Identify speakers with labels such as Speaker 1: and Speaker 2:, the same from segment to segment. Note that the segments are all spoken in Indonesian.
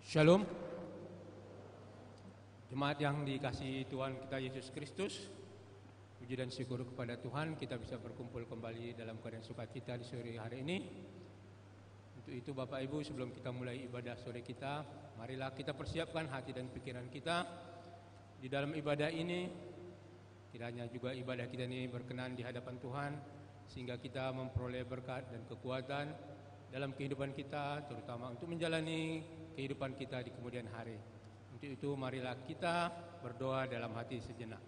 Speaker 1: Shalom, jemaat yang dikasihi Tuhan kita Yesus Kristus. Puji dan syukur kepada Tuhan kita bisa berkumpul kembali dalam keadaan sukacita di sore hari ini. Untuk itu Bapak Ibu, sebelum kita mulai ibadah sore kita, marilah kita persiapkan hati dan pikiran kita di dalam ibadah ini. Kiranya juga ibadah kita ini berkenan di hadapan Tuhan, sehingga kita memperoleh berkat dan kekuatan dalam kehidupan kita, terutama untuk menjalani kehidupan kita di kemudian hari. Untuk itu marilah kita berdoa dalam hati sejenak.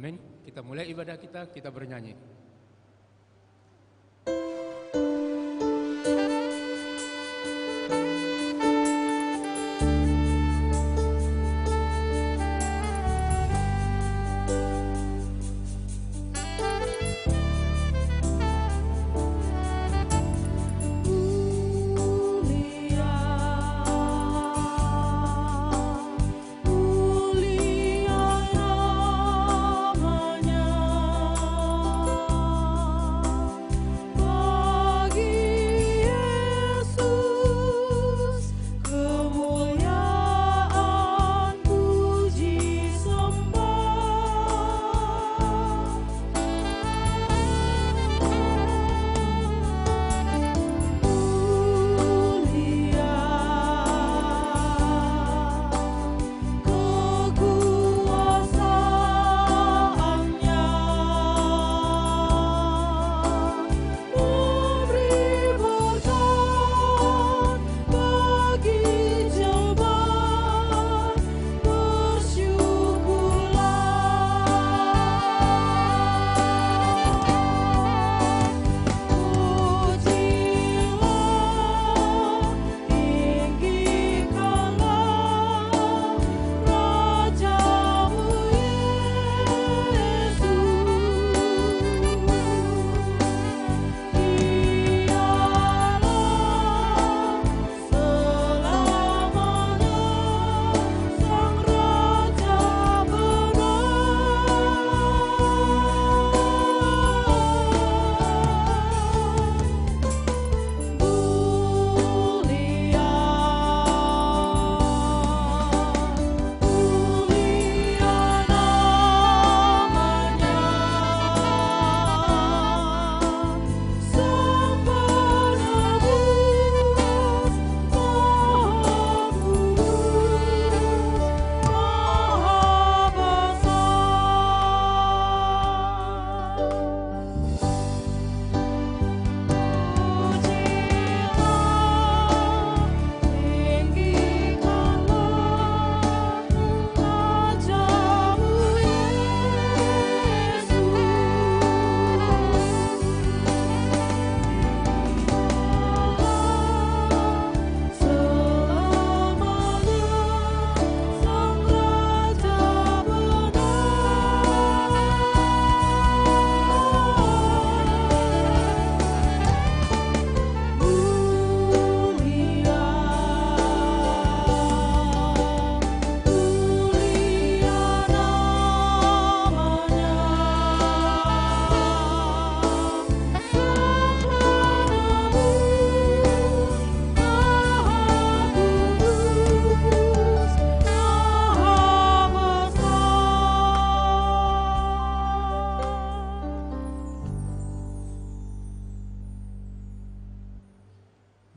Speaker 1: Amin. Kita mulai ibadah kita bernyanyi.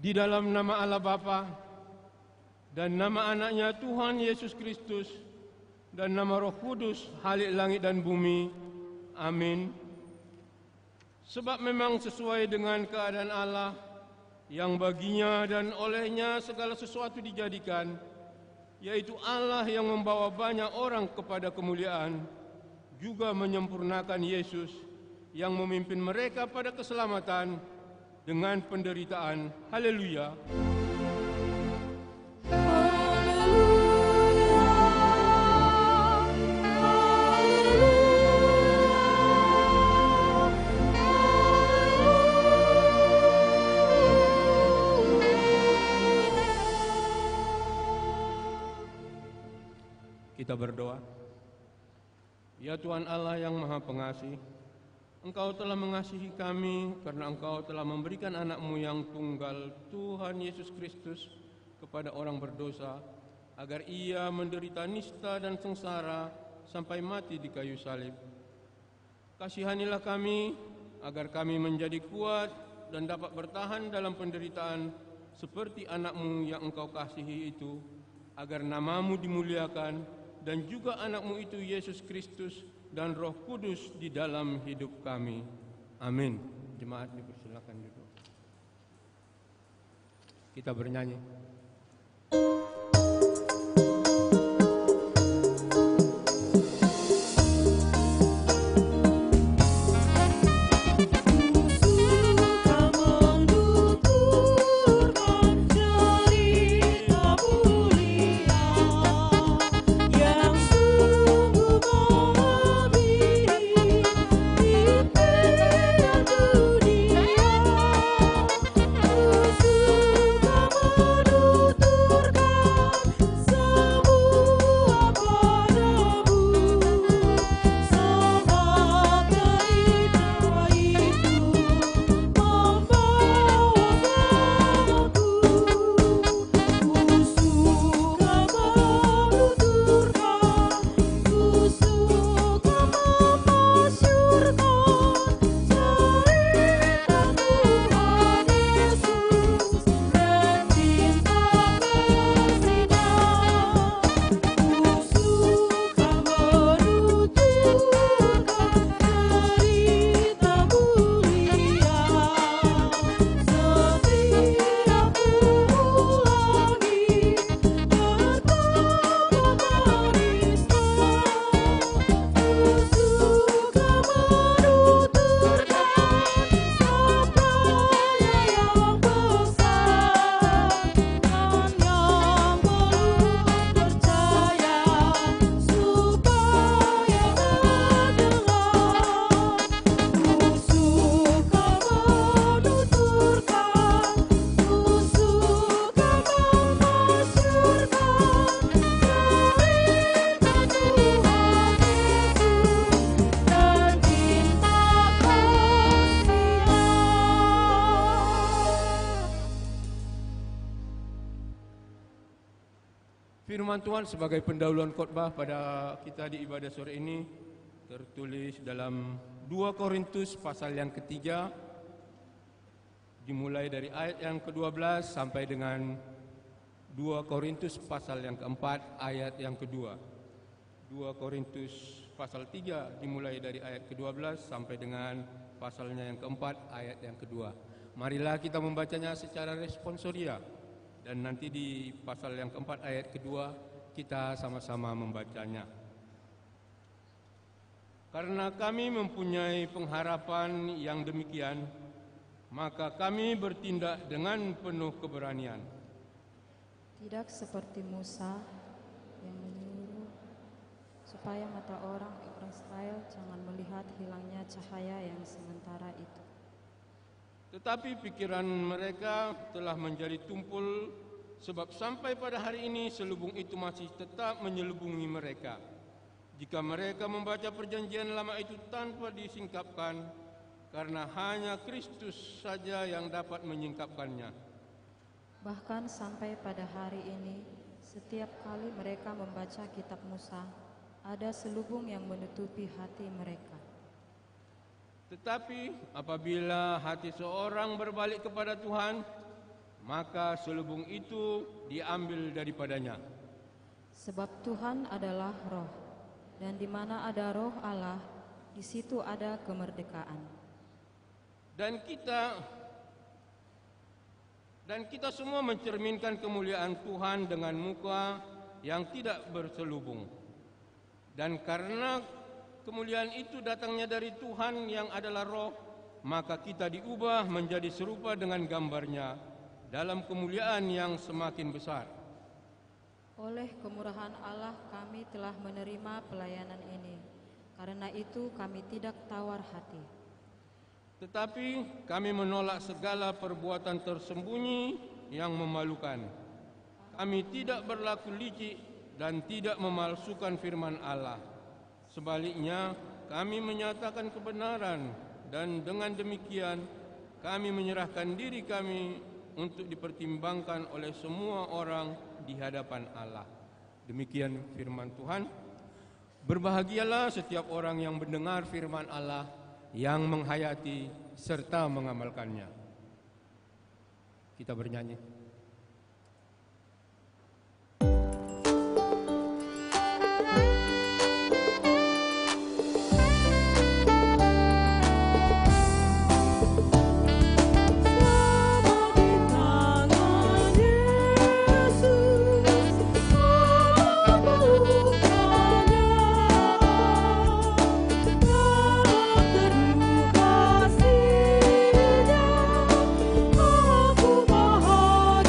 Speaker 1: Di dalam nama Allah Bapa dan nama anaknya Tuhan Yesus Kristus dan nama Roh Kudus, Halik langit dan bumi. Amin. Sebab memang sesuai dengan keadaan Allah yang baginya dan olehnya segala sesuatu dijadikan, yaitu Allah yang membawa banyak orang kepada kemuliaan, juga menyempurnakan Yesus yang memimpin mereka pada keselamatan dengan penderitaan. Haleluya. Kita berdoa. Ya Tuhan Allah yang Maha Pengasih, Engkau telah mengasihi kami karena Engkau telah memberikan anak-Mu yang tunggal, Tuhan Yesus Kristus, kepada orang berdosa, agar Ia menderita nista dan sengsara sampai mati di kayu salib. Kasihanilah kami, agar kami menjadi kuat dan dapat bertahan dalam penderitaan seperti anak-Mu yang Engkau kasihi itu, agar nama-Mu dimuliakan dan juga anak-Mu itu Yesus Kristus dan Roh Kudus di dalam hidup kami. Amin. Jemaat dipersilakan duduk. Kita bernyanyi. Firman Tuhan sebagai pendahuluan khotbah pada kita di ibadah sore ini tertulis dalam 2 Korintus pasal yang ketiga, dimulai dari ayat yang ke-12 sampai dengan 2 Korintus pasal yang keempat ayat yang kedua. 2 Korintus pasal 3 dimulai dari ayat ke-12 sampai dengan pasalnya yang keempat ayat yang kedua. Marilah kita membacanya secara responsoria, dan nanti di pasal yang keempat ayat kedua kita sama-sama membacanya. Karena kami mempunyai pengharapan yang demikian, maka kami bertindak dengan penuh keberanian.
Speaker 2: Tidak seperti Musa yang menyuruh supaya mata orang Israel jangan melihat hilangnya cahaya yang sementara itu.
Speaker 1: Tetapi pikiran mereka telah menjadi tumpul, sebab sampai pada hari ini selubung itu masih tetap menyelubungi mereka. Jika mereka membaca perjanjian lama itu tanpa disingkapkan, karena hanya Kristus saja yang dapat menyingkapkannya.
Speaker 2: Bahkan sampai pada hari ini, setiap kali mereka membaca kitab Musa, ada selubung yang menutupi hati mereka.
Speaker 1: Tetapi apabila hati seorang berbalik kepada Tuhan, maka selubung itu diambil daripadanya.
Speaker 2: Sebab Tuhan adalah roh, dan di mana ada roh Allah, di situ ada kemerdekaan.
Speaker 1: Dan kita semua mencerminkan kemuliaan Tuhan dengan muka yang tidak berselubung. Dan karena kemuliaan itu datangnya dari Tuhan yang adalah roh, maka kita diubah menjadi serupa dengan gambarnya dalam kemuliaan yang semakin besar.
Speaker 2: Oleh kemurahan Allah kami telah menerima pelayanan ini. Karena itu kami tidak tawar hati.
Speaker 1: Tetapi kami menolak segala perbuatan tersembunyi yang memalukan. Kami tidak berlaku licik dan tidak memalsukan firman Allah. Sebaliknya, kami menyatakan kebenaran, dan dengan demikian kami menyerahkan diri kami untuk dipertimbangkan oleh semua orang di hadapan Allah. Demikian firman Tuhan. Berbahagialah setiap orang yang mendengar firman Allah, yang menghayati serta mengamalkannya. Kita bernyanyi.
Speaker 3: Aku bahagia.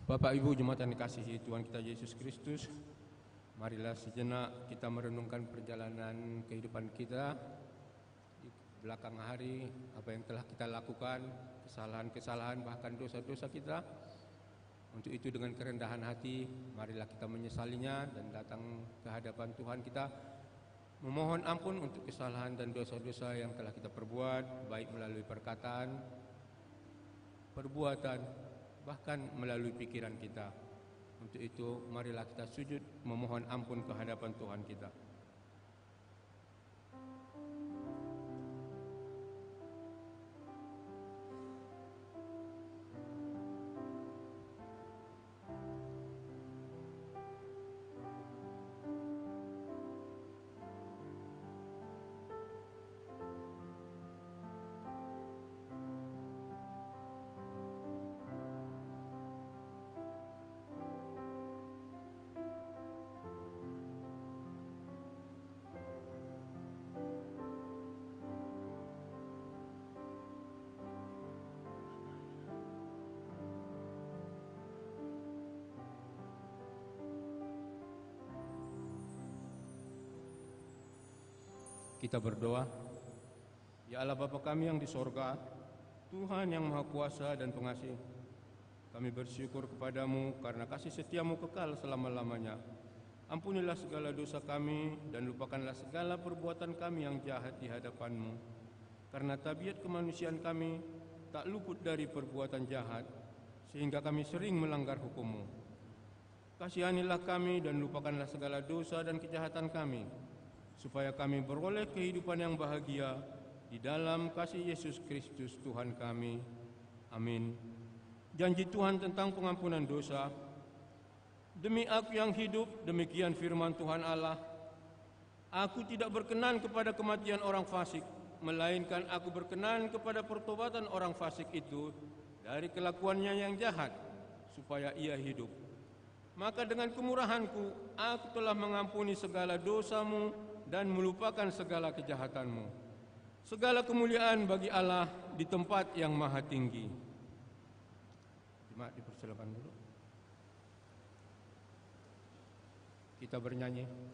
Speaker 1: Bapak Ibu jemaat yang dikasihi Tuhan kita Yesus Kristus, marilah sejenak kita merenungkan perjalanan kehidupan kita di belakang hari, apa yang telah kita lakukan, kesalahan-kesalahan bahkan dosa-dosa kita. Untuk itu dengan kerendahan hati, marilah kita menyesalinya dan datang ke hadapan Tuhan kita, memohon ampun untuk kesalahan dan dosa-dosa yang telah kita perbuat, baik melalui perkataan, perbuatan, bahkan melalui pikiran kita. Untuk itu marilah kita sujud memohon ampun ke hadapan Tuhan kita. Kita berdoa. Ya Allah Bapa kami yang di sorga, Tuhan yang Maha Kuasa dan Pengasih, kami bersyukur kepadamu karena kasih setiamu kekal selama-lamanya. Ampunilah segala dosa kami dan lupakanlah segala perbuatan kami yang jahat di hadapanmu. Karena tabiat kemanusiaan kami tak luput dari perbuatan jahat, sehingga kami sering melanggar hukum-Mu. Kasihanilah kami dan lupakanlah segala dosa dan kejahatan kami, supaya kami beroleh kehidupan yang bahagia di dalam kasih Yesus Kristus Tuhan kami. Amin. Janji Tuhan tentang pengampunan dosa. Demi aku yang hidup, demikian firman Tuhan Allah, aku tidak berkenan kepada kematian orang fasik, melainkan aku berkenan kepada pertobatan orang fasik itu dari kelakuannya yang jahat, supaya ia hidup. Maka dengan kemurahanku, aku telah mengampuni segala dosamu dan melupakan segala kejahatanmu. Segala kemuliaan bagi Allah di tempat yang maha tinggi. Jemaat dipersilakan dulu. Kita bernyanyi.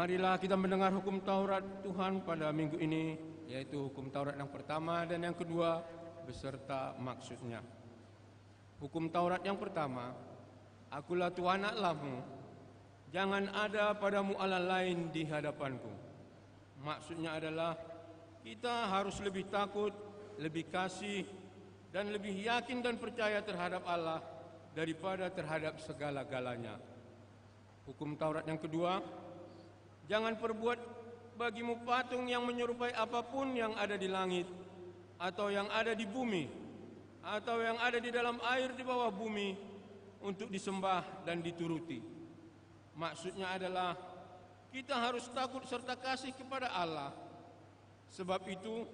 Speaker 1: Marilah kita mendengar hukum Taurat Tuhan pada minggu ini, yaitu hukum Taurat yang pertama dan yang kedua beserta maksudnya. Hukum Taurat yang pertama, akulah Tuhan Allahmu, jangan ada padamu Allah lain di hadapanku. Maksudnya adalah kita harus lebih takut, lebih kasih, dan lebih yakin dan percaya terhadap Allah daripada terhadap segala-galanya. Hukum Taurat yang kedua, jangan perbuat bagimu patung yang menyerupai apapun yang ada di langit, atau yang ada di bumi, atau yang ada di dalam air di bawah bumi, untuk disembah dan dituruti. Maksudnya adalah kita harus takut serta kasih kepada Allah. Sebab itu,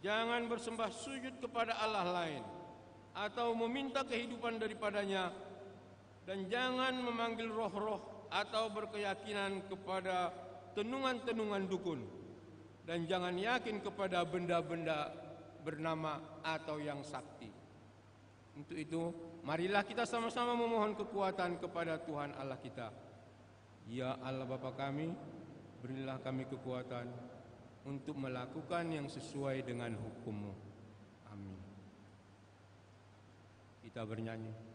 Speaker 1: jangan bersembah sujud kepada Allah lain atau meminta kehidupan daripadanya, dan jangan memanggil roh-roh atau berkeyakinan kepada tenungan-tenungan dukun, dan jangan yakin kepada benda-benda bernama atau yang sakti. Untuk itu, marilah kita sama-sama memohon kekuatan kepada Tuhan Allah kita. Ya Allah Bapa kami, berilah kami kekuatan untuk melakukan yang sesuai dengan hukum-Mu. Amin. Kita bernyanyi.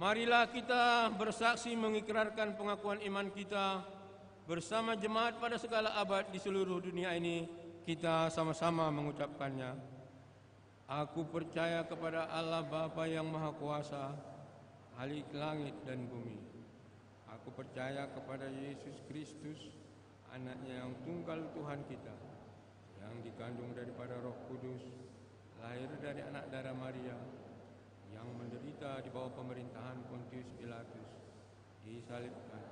Speaker 1: Marilah kita bersaksi mengikrarkan pengakuan iman kita bersama jemaat pada segala abad di seluruh dunia ini. Kita sama-sama mengucapkannya. Aku percaya kepada Allah Bapa yang Maha Kuasa, Khalik langit dan bumi. Aku percaya kepada Yesus Kristus, anaknya yang tunggal Tuhan kita, yang dikandung daripada Roh Kudus, lahir dari anak darah Maria, yang menderita di bawah pemerintahan Pontius Pilatus, disalibkan,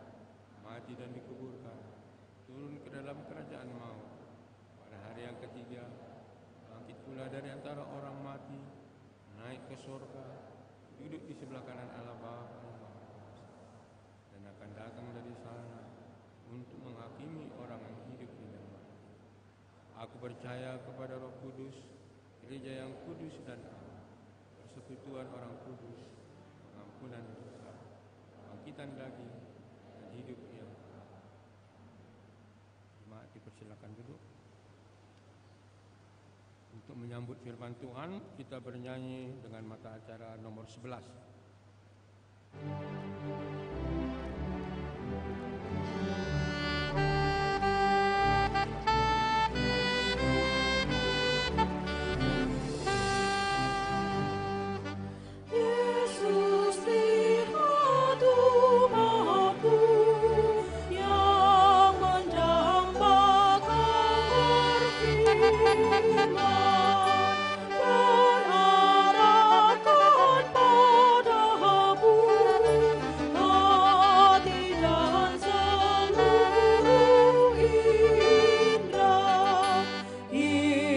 Speaker 1: mati dan dikuburkan, turun ke dalam kerajaan maut, pada hari yang ketiga bangkit pula dari antara orang mati, naik ke surga, duduk di sebelah kanan Allah Bapa yang Maha Kuasa, dan akan datang dari sana untuk menghakimi orang yang hidup dan mati. Aku percaya kepada Roh Kudus, gereja yang kudus dan aman, persekutuan orang kudus, pengampunan dosa, bangkitan daging, dan hidup yang kekal. Jemaat dipersilakan duduk. Untuk menyambut firman Tuhan, kita bernyanyi dengan mata acara nomor 11.
Speaker 3: Here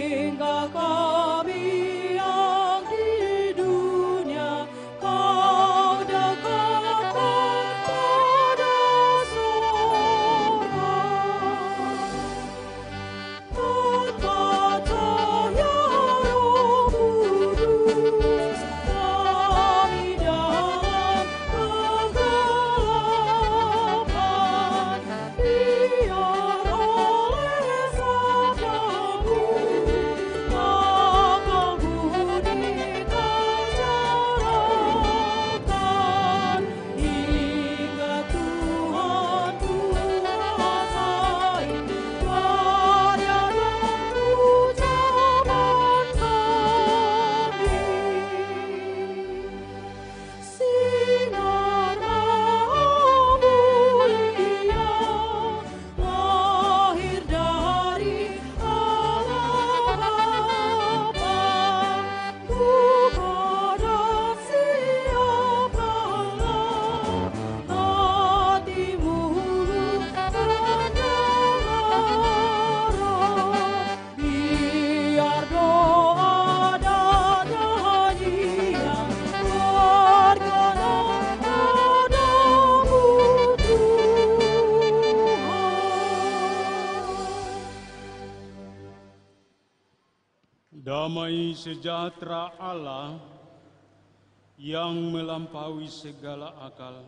Speaker 3: Damai sejahtera Allah yang melampaui segala akal,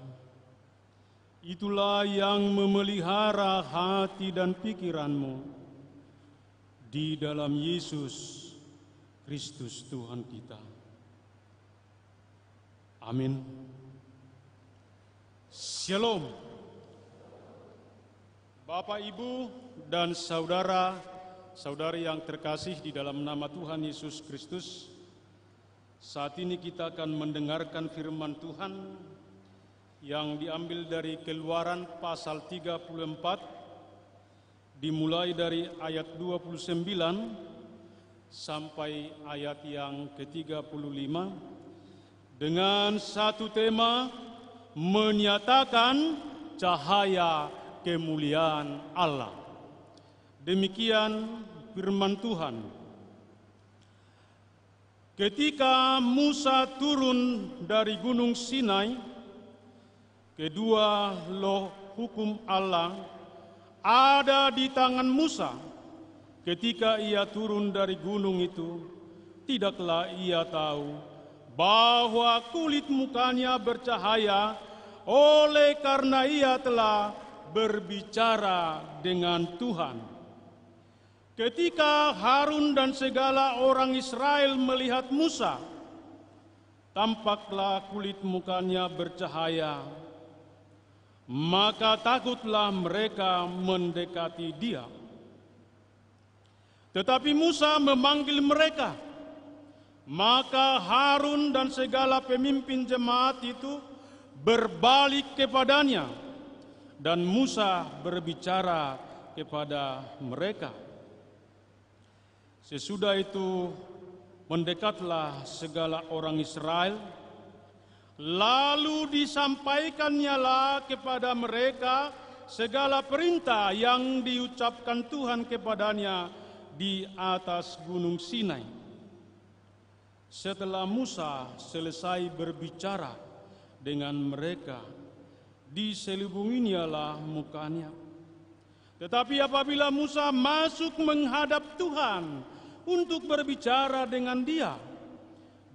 Speaker 3: itulah yang memelihara hati dan pikiranmu di dalam Yesus Kristus Tuhan kita. Amin. Shalom. Bapak, Ibu, dan saudara-saudari yang terkasih di dalam nama Tuhan Yesus Kristus, saat ini kita akan mendengarkan firman Tuhan yang diambil dari Keluaran pasal 34, dimulai dari ayat 29 sampai ayat yang ke-35, dengan satu tema, menyatakan cahaya kemuliaan Allah. Demikian firman Tuhan. Ketika Musa turun dari Gunung Sinai, kedua loh hukum Allah ada di tangan Musa. Ketika ia turun dari gunung itu, tidaklah ia tahu bahwa kulit mukanya bercahaya oleh karena ia telah berbicara dengan Tuhan. Ketika Harun dan segala orang Israel melihat Musa, tampaklah kulit mukanya bercahaya, maka takutlah mereka mendekati dia. Tetapi Musa memanggil mereka, maka Harun dan segala pemimpin jemaat itu berbalik kepadanya, dan Musa berbicara kepada mereka. Sesudah itu mendekatlah segala orang Israel, lalu disampaikannya kepada mereka segala perintah yang diucapkan Tuhan kepadanya di atas Gunung Sinai. Setelah Musa selesai berbicara dengan mereka, diselubunginyalah mukanya. Tetapi apabila Musa masuk menghadap Tuhan untuk berbicara dengan dia,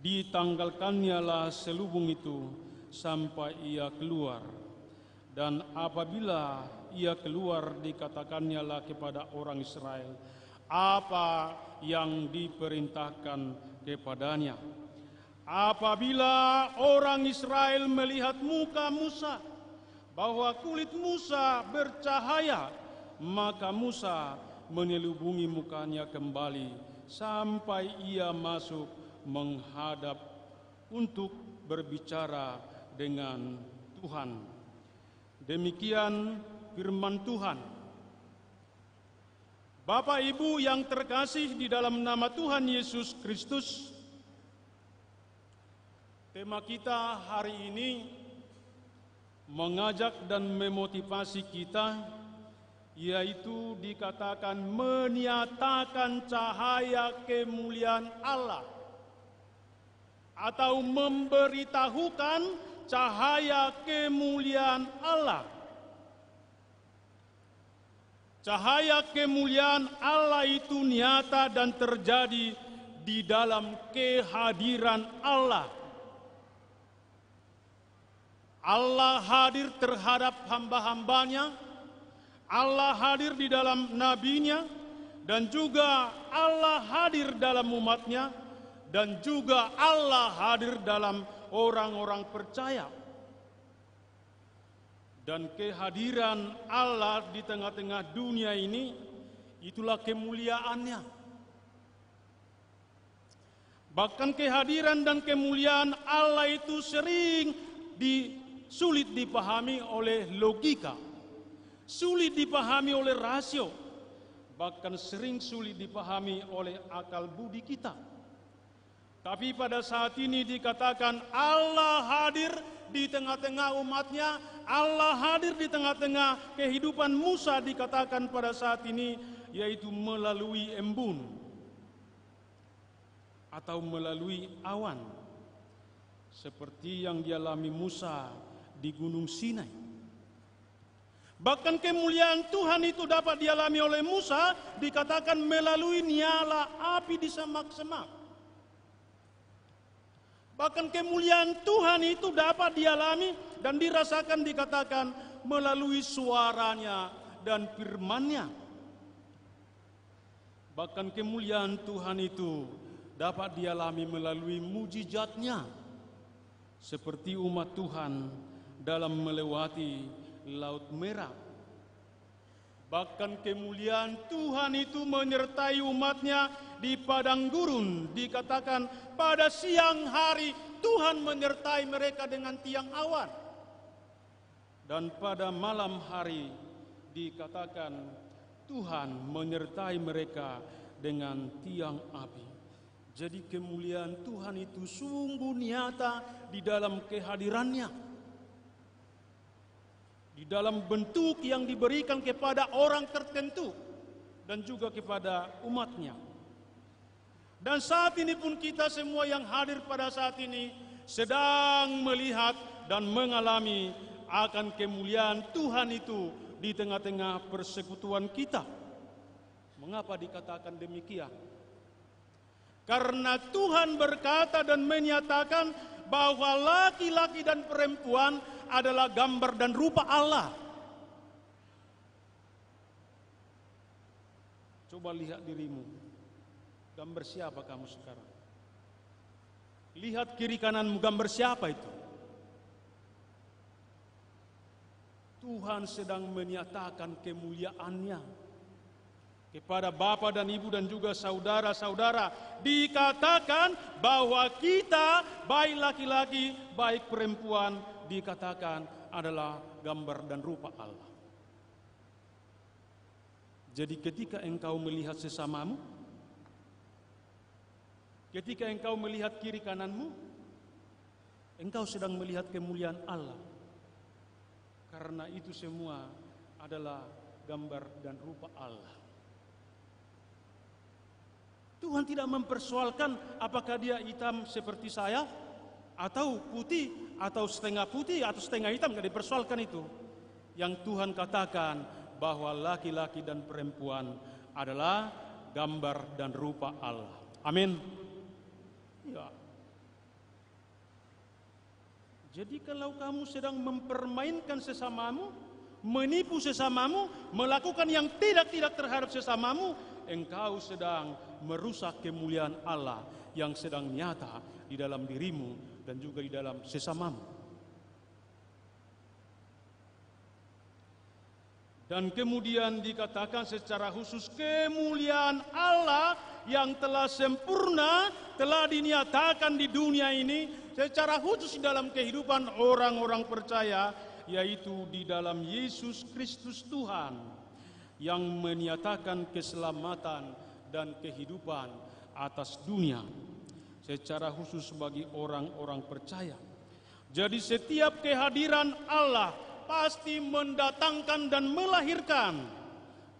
Speaker 3: ditanggalkannyalah selubung itu sampai ia keluar. Dan apabila ia keluar, dikatakannya kepada orang Israel apa yang diperintahkan kepadanya. Apabila orang Israel melihat muka Musa, bahwa kulit Musa bercahaya, maka Musa menyelubungi mukanya kembali sampai ia masuk menghadap untuk berbicara dengan Tuhan. Demikian firman Tuhan. Bapak, Ibu yang terkasih di dalam nama Tuhan Yesus Kristus, tema kita hari ini mengajak dan memotivasi kita, yaitu dikatakan menyatakan cahaya kemuliaan Allah, atau memberitahukan cahaya kemuliaan Allah. Cahaya kemuliaan Allah itu nyata dan terjadi di dalam kehadiran Allah. Allah hadir terhadap hamba-hambanya, Allah hadir di dalam nabinya, dan juga Allah hadir dalam umatnya, dan juga Allah hadir dalam orang-orang percaya. Dan kehadiran Allah di tengah-tengah dunia ini, itulah kemuliaannya. Bahkan kehadiran dan kemuliaan Allah itu sering sulit dipahami oleh logika, sulit dipahami oleh rasio, bahkan sering sulit dipahami oleh akal budi kita. Tapi pada saat ini dikatakan Allah hadir di tengah-tengah umatnya, Allah hadir di tengah-tengah kehidupan Musa, dikatakan pada saat ini, yaitu melalui embun atau melalui awan, seperti yang dialami Musa di Gunung Sinai. Bahkan kemuliaan Tuhan itu dapat dialami oleh Musa, dikatakan melalui nyala api di semak-semak. Bahkan kemuliaan Tuhan itu dapat dialami dan dirasakan, dikatakan melalui suaranya dan firman-Nya. Bahkan kemuliaan Tuhan itu dapat dialami melalui mujizat-Nya, seperti umat Tuhan dalam melewati Laut Merah. Bahkan kemuliaan Tuhan itu menyertai umat-Nya di padang gurun. Dikatakan pada siang hari Tuhan menyertai mereka dengan tiang awan. Dan pada malam hari dikatakan Tuhan menyertai mereka dengan tiang api. Jadi kemuliaan Tuhan itu sungguh nyata di dalam kehadiran-Nya, di dalam bentuk yang diberikan kepada orang tertentu dan juga kepada umat-Nya. Dan saat ini pun kita semua yang hadir pada saat ini sedang melihat dan mengalami akan kemuliaan Tuhan itu di tengah-tengah persekutuan kita. Mengapa dikatakan demikian? Karena Tuhan berkata dan menyatakan bahwa laki-laki dan perempuan adalah gambar dan rupa Allah. Coba lihat dirimu. Gambar siapa kamu sekarang? Lihat kiri kananmu, gambar siapa itu? Tuhan sedang menyatakan kemuliaan-Nya kepada Bapa dan Ibu dan juga saudara-saudara. Dikatakan bahwa kita, baik laki-laki, baik perempuan, dikatakan adalah gambar dan rupa Allah. Jadi ketika engkau melihat sesamamu, ketika engkau melihat kiri kananmu, engkau sedang melihat kemuliaan Allah. Karena itu semua adalah gambar dan rupa Allah. Tuhan tidak mempersoalkan apakah dia hitam seperti saya, atau putih, atau setengah putih, atau setengah hitam, tidak dipersoalkan itu. Yang Tuhan katakan bahwa laki-laki dan perempuan adalah gambar dan rupa Allah. Amin. Ya. Jadi kalau kamu sedang mempermainkan sesamamu, menipu sesamamu, melakukan yang tidak terhadap sesamamu, engkau sedang merusak kemuliaan Allah yang sedang nyata di dalam dirimu dan juga di dalam sesamamu. Dan kemudian dikatakan secara khusus kemuliaan Allah yang telah sempurna telah dinyatakan di dunia ini secara khusus di dalam kehidupan orang-orang percaya, yaitu di dalam Yesus Kristus Tuhan yang menyatakan keselamatan dan kehidupan atas dunia secara khusus bagi orang-orang percaya. Jadi setiap kehadiran Allah pasti mendatangkan dan melahirkan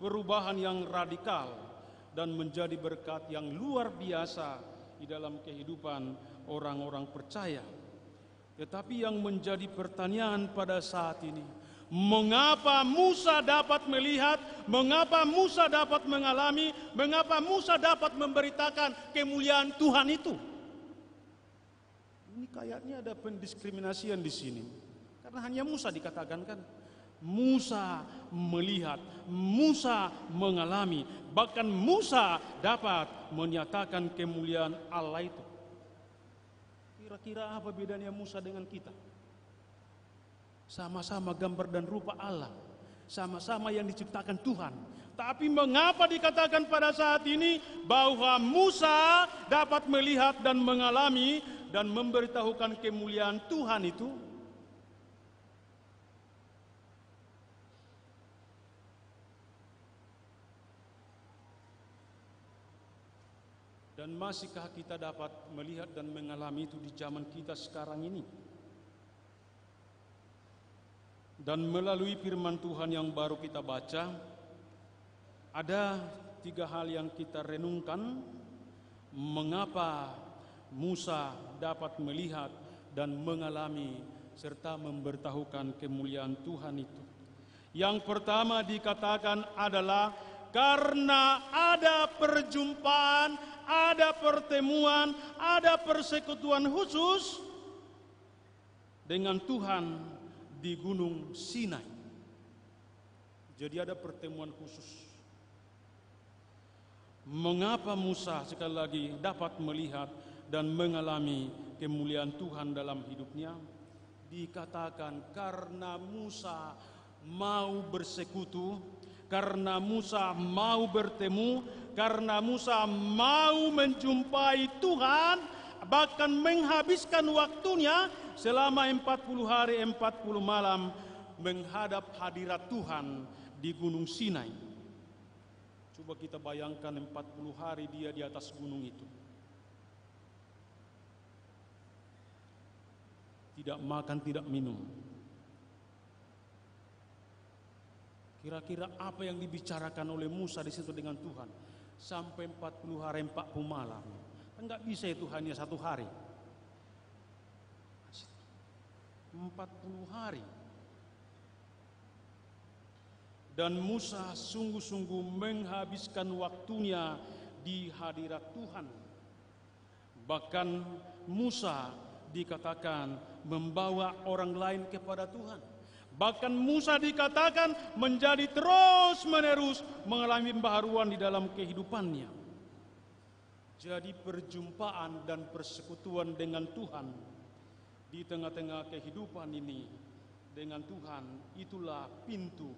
Speaker 3: perubahan yang radikal dan menjadi berkat yang luar biasa di dalam kehidupan orang-orang percaya. Tetapi yang menjadi pertanyaan pada saat ini, mengapa Musa dapat melihat, mengapa Musa dapat mengalami, mengapa Musa dapat memberitakan kemuliaan Tuhan itu? Ini kayaknya ada pendiskriminasian di sini. Karena hanya Musa dikatakan kan, Musa melihat, Musa mengalami, bahkan Musa dapat menyatakan kemuliaan Allah itu. Kira-kira apa bedanya Musa dengan kita? Sama-sama gambar dan rupa Allah, sama-sama yang diciptakan Tuhan. Tapi mengapa dikatakan pada saat ini bahwa Musa dapat melihat dan mengalami dan memberitahukan kemuliaan Tuhan itu? Dan masihkah kita dapat melihat dan mengalami itu di zaman kita sekarang ini? Dan melalui firman Tuhan yang baru kita baca, ada 3 hal yang kita renungkan. Mengapa Musa dapat melihat dan mengalami serta memberitahukan kemuliaan Tuhan itu? Yang pertama dikatakan adalah karena ada perjumpaan, ada pertemuan, ada persekutuan khusus dengan Tuhan di Gunung Sinai. Jadi ada pertemuan khusus. Mengapa Musa sekali lagi dapat melihat dan mengalami kemuliaan Tuhan dalam hidupnya? Dikatakan karena Musa mau bersekutu, karena Musa mau bertemu, karena Musa mau menjumpai Tuhan, bahkan menghabiskan waktunya selama 40 hari 40 malam menghadap hadirat Tuhan di Gunung Sinai. Coba kita bayangkan 40 hari dia di atas gunung itu. Tidak makan, tidak minum. Kira-kira apa yang dibicarakan oleh Musa di situ dengan Tuhan? Sampai 40 hari 40 malam. Enggak bisa itu hanya 1 hari. 40 hari. Dan Musa sungguh-sungguh menghabiskan waktunya di hadirat Tuhan. Bahkan Musa dikatakan membawa orang lain kepada Tuhan. Bahkan Musa dikatakan menjadi terus-menerus mengalami pembaharuan di dalam kehidupannya. Jadi perjumpaan dan persekutuan dengan Tuhan di tengah-tengah kehidupan ini dengan Tuhan, itulah pintu,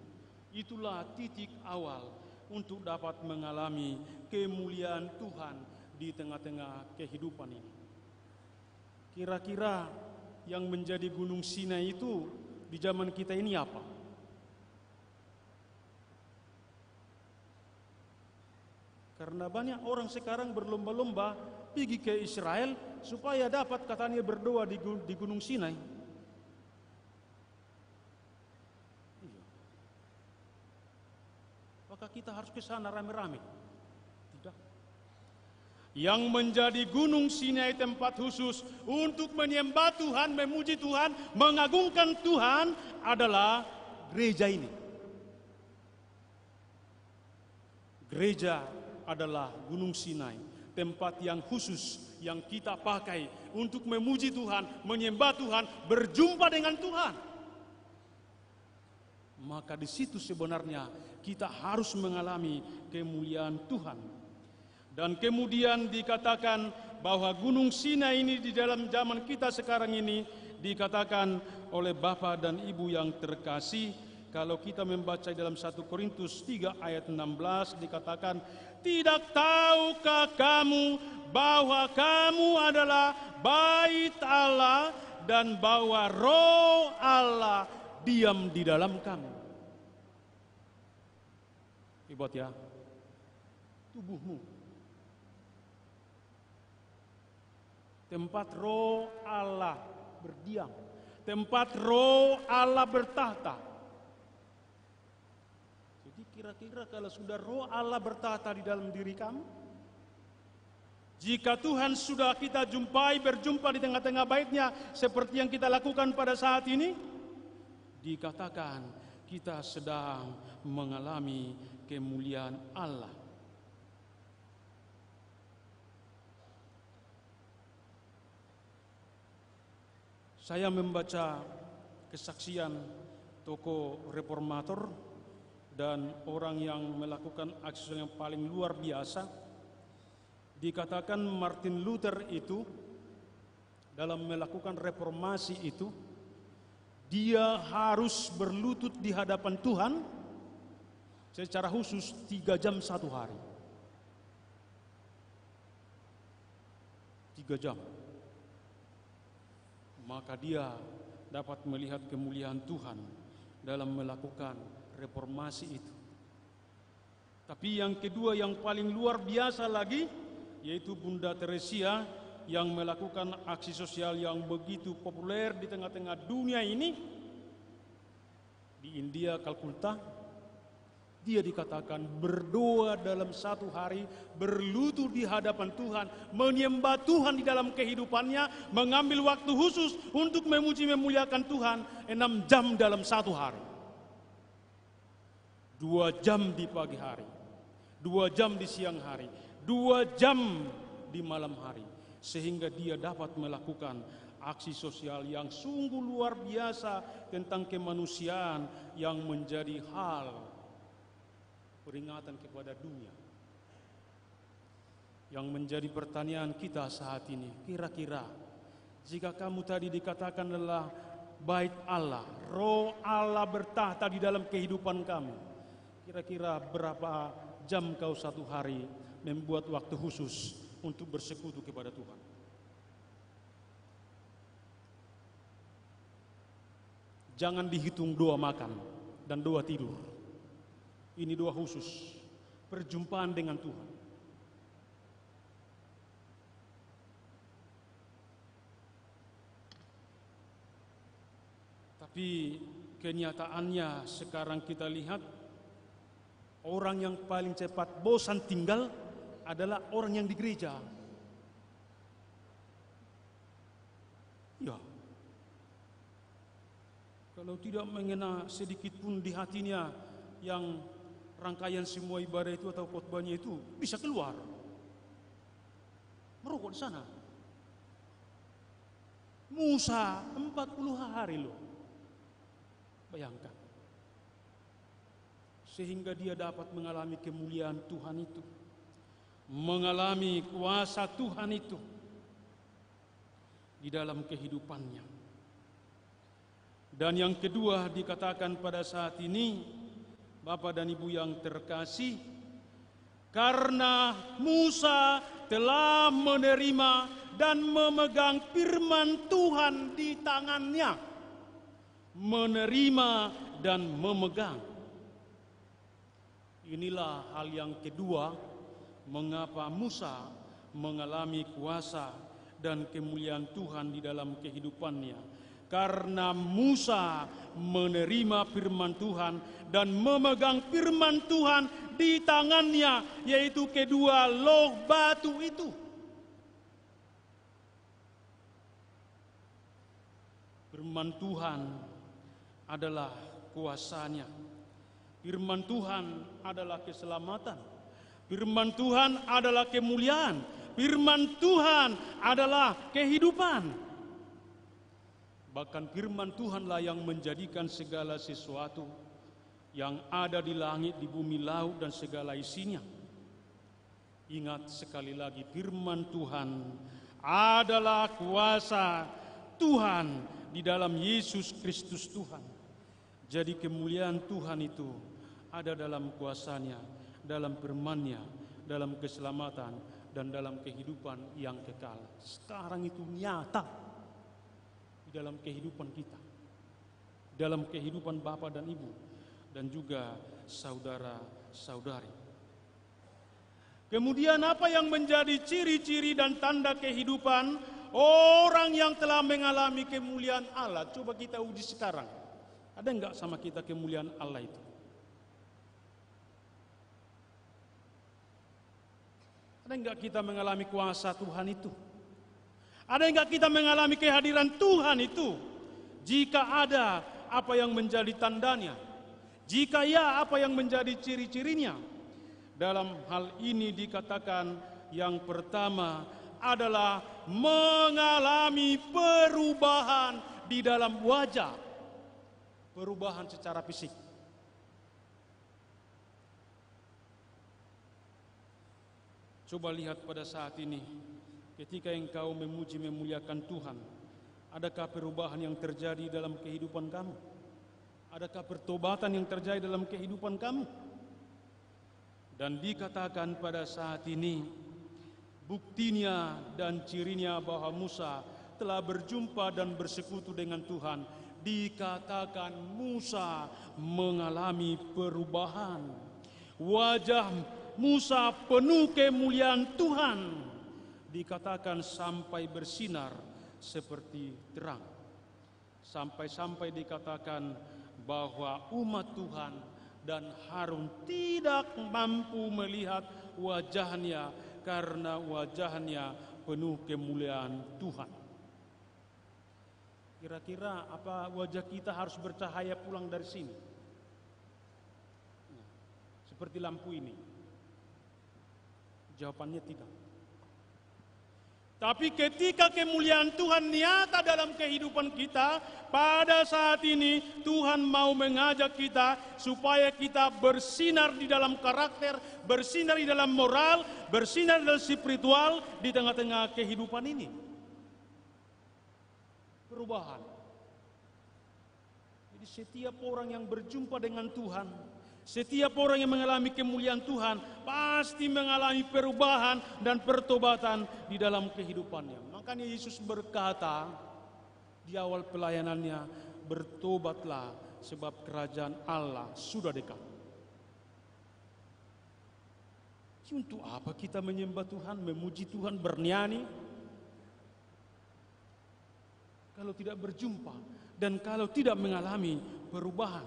Speaker 3: itulah titik awal untuk dapat mengalami kemuliaan Tuhan di tengah-tengah kehidupan ini. Kira-kira yang menjadi Gunung Sinai itu di zaman kita ini apa? Karena banyak orang sekarang berlomba-lomba pergi ke Israel supaya dapat katanya berdoa di Gunung Sinai. Iya. Maka kita harus ke sana rame-rame. Tidak. Yang menjadi Gunung Sinai tempat khusus untuk menyembah Tuhan, memuji Tuhan, mengagungkan Tuhan adalah gereja ini. Gereja adalah Gunung Sinai, tempat yang khusus yang kita pakai untuk memuji Tuhan, menyembah Tuhan, berjumpa dengan Tuhan. Maka di situ sebenarnya kita harus mengalami kemuliaan Tuhan. Dan kemudian dikatakan bahwa Gunung Sinai ini di dalam zaman kita sekarang ini dikatakan oleh Bapak dan Ibu yang terkasih, kalau kita membaca dalam 1 Korintus 3 ayat 16 dikatakan, tidak tahukah kamu bahwa kamu adalah bait Allah dan bahwa Roh Allah diam di dalam kamu. Hebat ya, tubuhmu tempat Roh Allah berdiam, tempat Roh Allah bertahta. Jadi kira-kira kalau sudah Roh Allah bertahta di dalam diri kamu, jika Tuhan sudah kita jumpai, berjumpa di tengah-tengah baitnya seperti yang kita lakukan pada saat ini, dikatakan kita sedang mengalami kemuliaan Allah. Saya membaca kesaksian tokoh reformator dan orang yang melakukan aksi yang paling luar biasa. Dikatakan Martin Luther itu dalam melakukan reformasi itu, dia harus berlutut di hadapan Tuhan secara khusus 3 jam 1 hari. 3 jam. Maka dia dapat melihat kemuliaan Tuhan dalam melakukan reformasi itu. Tapi yang kedua yang paling luar biasa lagi, yaitu Bunda Teresia yang melakukan aksi sosial yang begitu populer di tengah-tengah dunia ini. Di India, Kalkutta, dia dikatakan berdoa dalam 1 hari, berlutut di hadapan Tuhan, menyembah Tuhan di dalam kehidupannya, mengambil waktu khusus untuk memuji memuliakan Tuhan 6 jam dalam 1 hari. 2 jam di pagi hari, 2 jam di siang hari, 2 jam di malam hari, sehingga dia dapat melakukan aksi sosial yang sungguh luar biasa tentang kemanusiaan yang menjadi hal peringatan kepada dunia. Yang menjadi pertanyaan kita saat ini, kira-kira jika kamu tadi dikatakan adalah bait Allah, roh Allah bertahta di dalam kehidupan kamu, kira-kira berapa jam kau satu hari membuat waktu khusus untuk bersekutu kepada Tuhan? Jangan dihitung doa makan dan doa tidur. Ini doa khusus, perjumpaan dengan Tuhan. Tapi kenyataannya sekarang kita lihat, orang yang paling cepat bosan tinggal adalah orang yang di gereja. Ya, kalau tidak mengena sedikit pun di hatinya yang rangkaian semua ibadah itu atau khotbahnya itu bisa keluar, merokok di sana. Musa 40 hari loh, bayangkan. Sehingga dia dapat mengalami kemuliaan Tuhan itu, mengalami kuasa Tuhan itu di dalam kehidupannya. Dan yang kedua dikatakan pada saat ini, Bapak dan Ibu yang terkasih, karena Musa telah menerima dan memegang firman Tuhan di tangannya. Menerima dan memegang. Inilah hal yang kedua, mengapa Musa mengalami kuasa dan kemuliaan Tuhan di dalam kehidupannya. Karena Musa menerima firman Tuhan dan memegang firman Tuhan di tangannya, yaitu kedua loh batu itu. Firman Tuhan adalah kuasanya. Firman Tuhan adalah keselamatan. Firman Tuhan adalah kemuliaan. Firman Tuhan adalah kehidupan. Bahkan firman Tuhanlah yang menjadikan segala sesuatu yang ada di langit, di bumi, laut, dan segala isinya. Ingat sekali lagi, firman Tuhan adalah kuasa Tuhan di dalam Yesus Kristus Tuhan. Jadi kemuliaan Tuhan itu ada dalam kuasanya, dalam firman-Nya, dalam keselamatan, dan dalam kehidupan yang kekal. Sekarang itu nyata di dalam kehidupan kita, dalam kehidupan Bapak dan Ibu, dan juga saudara-saudari. Kemudian apa yang menjadi ciri-ciri dan tanda kehidupan orang yang telah mengalami kemuliaan Allah? Coba kita uji sekarang. Ada enggak sama kita kemuliaan Allah itu? Ada enggak kita mengalami kuasa Tuhan itu? Ada enggak kita mengalami kehadiran Tuhan itu? Jika ada, apa yang menjadi tandanya? Jika ya, apa yang menjadi ciri-cirinya? Dalam hal ini dikatakan yang pertama adalah mengalami perubahan di dalam wajah. Perubahan secara fisik. Coba lihat pada saat ini, ketika engkau memuji memuliakan Tuhan, adakah perubahan yang terjadi dalam kehidupan kamu? Adakah pertobatan yang terjadi dalam kehidupan kamu? Dan dikatakan pada saat ini, buktinya dan cirinya bahwa Musa telah berjumpa dan bersekutu dengan Tuhan. Dikatakan Musa mengalami perubahan. Wajah Musa penuh kemuliaan Tuhan. Dikatakan sampai bersinar seperti terang. Sampai-sampai dikatakan bahwa umat Tuhan dan Harun tidak mampu melihat wajahnya karena wajahnya penuh kemuliaan Tuhan. Kira-kira apa wajah kita harus bercahaya pulang dari sini? seperti lampu ini? Jawabannya tidak. Tapi ketika kemuliaan Tuhan nyata dalam kehidupan kita, pada saat ini Tuhan mau mengajak kita supaya kita bersinar di dalam karakter, bersinar di dalam moral, bersinar dalam spiritual di tengah-tengah kehidupan ini. Perubahan. Jadi setiap orang yang berjumpa dengan Tuhan, setiap orang yang mengalami kemuliaan Tuhan pasti mengalami perubahan dan pertobatan di dalam kehidupannya. Makanya Yesus berkata di awal pelayanannya, bertobatlah sebab kerajaan Allah sudah dekat. Untuk apa kita menyembah Tuhan, memuji Tuhan, bernyanyi? Kalau tidak berjumpa dan kalau tidak mengalami perubahan.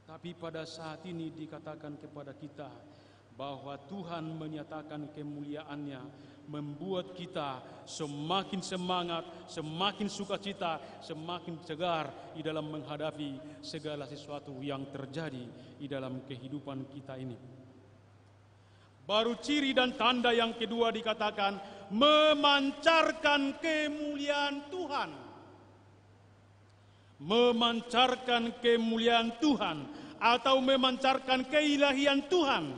Speaker 3: Tapi pada saat ini dikatakan kepada kita bahwa Tuhan menyatakan kemuliaannya, membuat kita semakin semangat, semakin sukacita, semakin tegar di dalam menghadapi segala sesuatu yang terjadi di dalam kehidupan kita ini. Baru ciri dan tanda yang kedua dikatakan memancarkan kemuliaan Tuhan. Memancarkan kemuliaan Tuhan atau memancarkan keilahian Tuhan.